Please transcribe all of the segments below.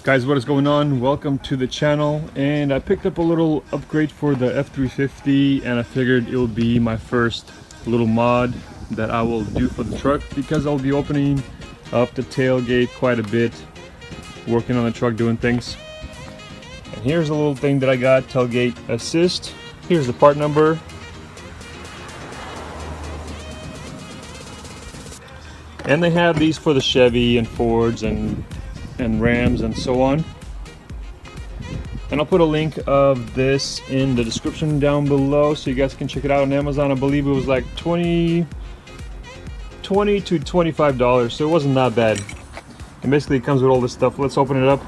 Guys, what is going on? Welcome to the channel. And I picked up a little upgrade for the F350 and I figured it would be my first little mod that I will do for the truck because I'll be opening up the tailgate quite a bit, working on the truck, doing things. And here's a little thing that I got, Tailgate Assist. Here's the part number. And they have these for the Chevy and Fords and Rams and so on. And I'll put a link of this in the description down below so you guys can check it out on Amazon. I believe it was like $20 to $25, so it wasn't that bad. And basically it comes with all this stuff. Let's open it up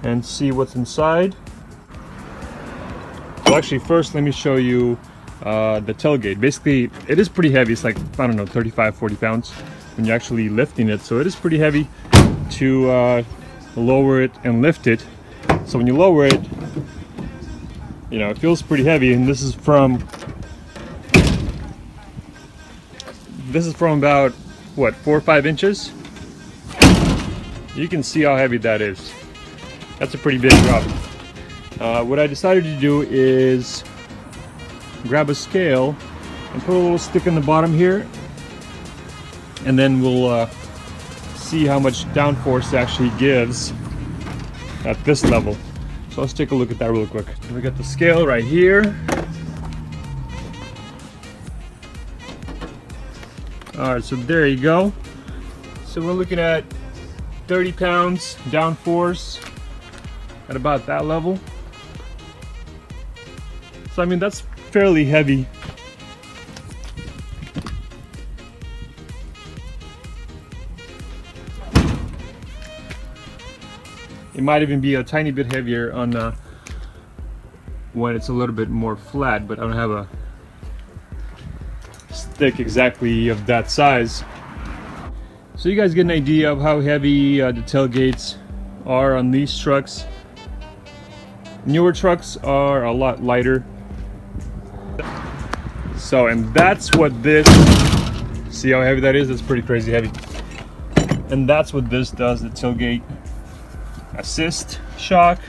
and see what's inside. So actually first let me show you the tailgate. Basically it is pretty heavy. It's like, I don't know, 35-40 pounds when you're actually lifting it, so it is pretty heavy to lower it and lift it. So when you lower it, you know, it feels pretty heavy. And this is from about what, 4 or 5 inches. You can see how heavy that is. That's a pretty big drop. What I decided to do is grab a scale and put a little stick in the bottom here, and then we'll see how much downforce it actually gives at this level. So let's take a look at that real quick. We got the scale right here. Alright, so there you go. So we're looking at 30 pounds downforce at about that level. So I mean, that's fairly heavy. It might even be a tiny bit heavier on when it's a little bit more flat, but I don't have a stick exactly of that size. So you guys get an idea of how heavy the tailgates are on these trucks. Newer trucks are a lot lighter. So, and that's what this, see how heavy that is? That's pretty crazy heavy. And that's what this does, the Tailgate Assist shock.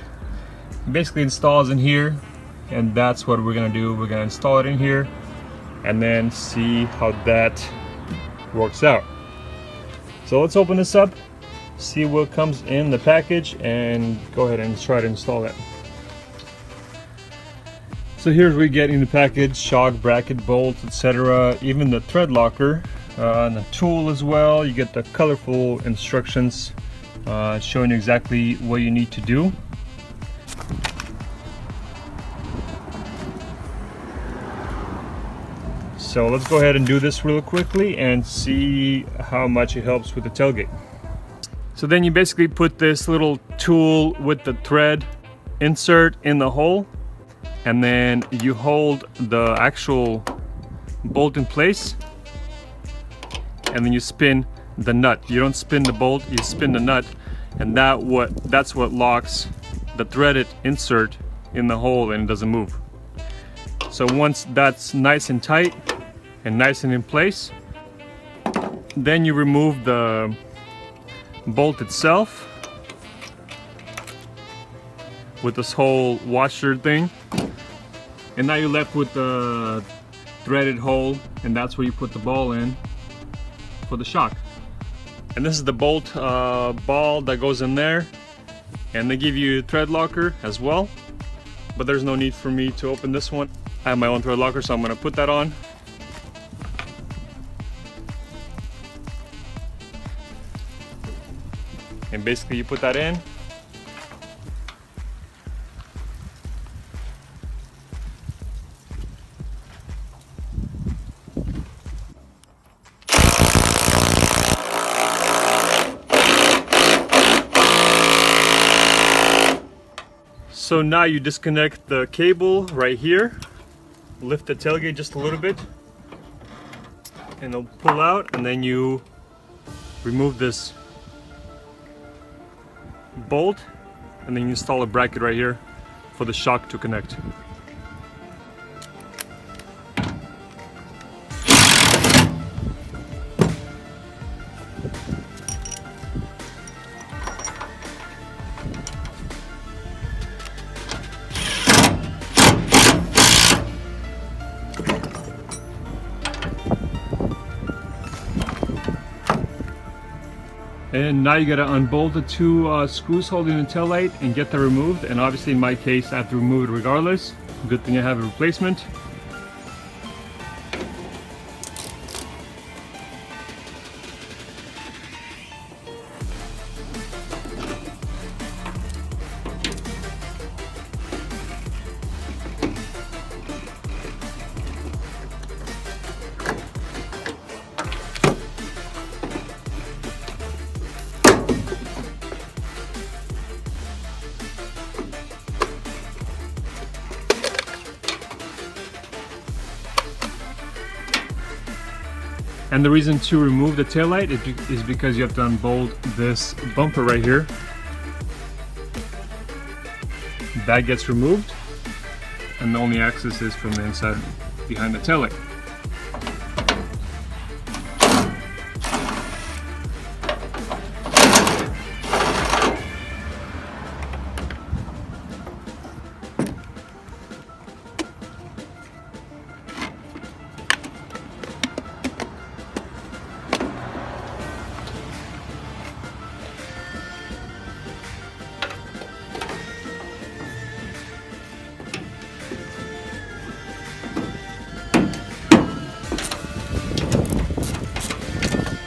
Basically installs in here, and that's what we're gonna do. We're gonna install it in here and then see how that works out. So let's open this up, see what comes in the package, and go ahead and try to install it. So here's what we get in the package: shock, bracket, bolts, etc. Even the thread locker and the tool as well. You get the colorful instructions showing you exactly what you need to do. So let's go ahead and do this real quickly and see how much it helps with the tailgate. So then you basically put this little tool with the thread insert in the hole, and then you hold the actual bolt in place, and then you spin the nut. You don't spin the bolt, you spin the nut, and that's what locks the threaded insert in the hole and it doesn't move. So once that's nice and tight and nice and in place, then you remove the bolt itself with this whole washer thing, and now you're left with the threaded hole, and that's where you put the ball in for the shock. And this is the bolt ball that goes in there, and they give you a thread locker as well, but there's no need for me to open this one. I have my own thread locker, so I'm going to put that on. And basically you put that in, so now you disconnect the cable right here, lift the tailgate just a little bit, and it'll pull out, and then you remove this bolt, and then you install a bracket right here for the shock to connect. And now you gotta unbolt the two screws holding the tail light and get that removed. And obviously in my case I have to remove it regardless. Good thing I have a replacement. And the reason to remove the taillight is because you have to unbolt this bumper right here. That gets removed, and the only access is from the inside behind the taillight.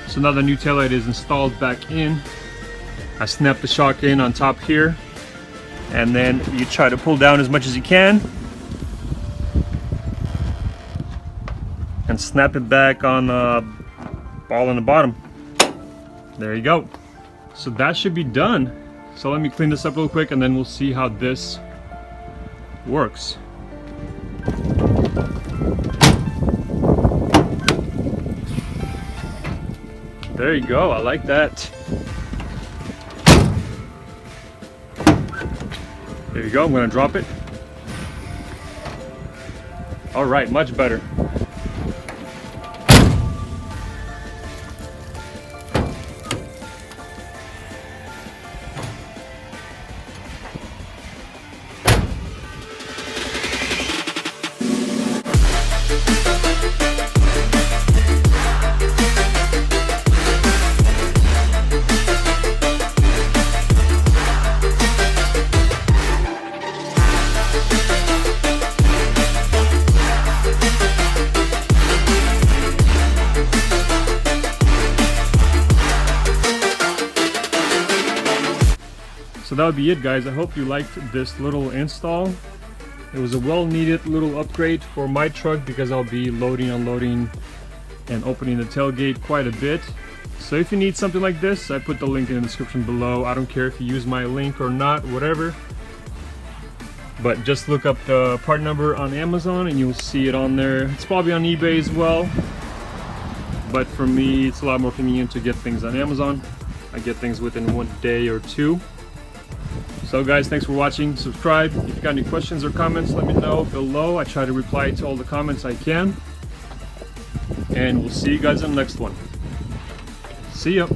So now the new taillight is installed back in. I snap the shock in on top here, and then you try to pull down as much as you can and snap it back on the ball on the bottom. There you go. So that should be done. So let me clean this up real quick and then we'll see how this works. There you go, I like that. There you go, I'm gonna drop it. All right, much better. So that would be it, guys. I hope you liked this little install. It was a well-needed little upgrade for my truck because I'll be loading, unloading, and opening the tailgate quite a bit. So if you need something like this, I put the link in the description below. I don't care if you use my link or not, whatever. But just look up the part number on Amazon and you'll see it on there. It's probably on eBay as well. But for me, it's a lot more convenient to get things on Amazon. I get things within 1 day or 2. So guys, thanks for watching. Subscribe. If you got any questions or comments, let me know below. I try to reply to all the comments I can. And we'll see you guys in the next one. See ya.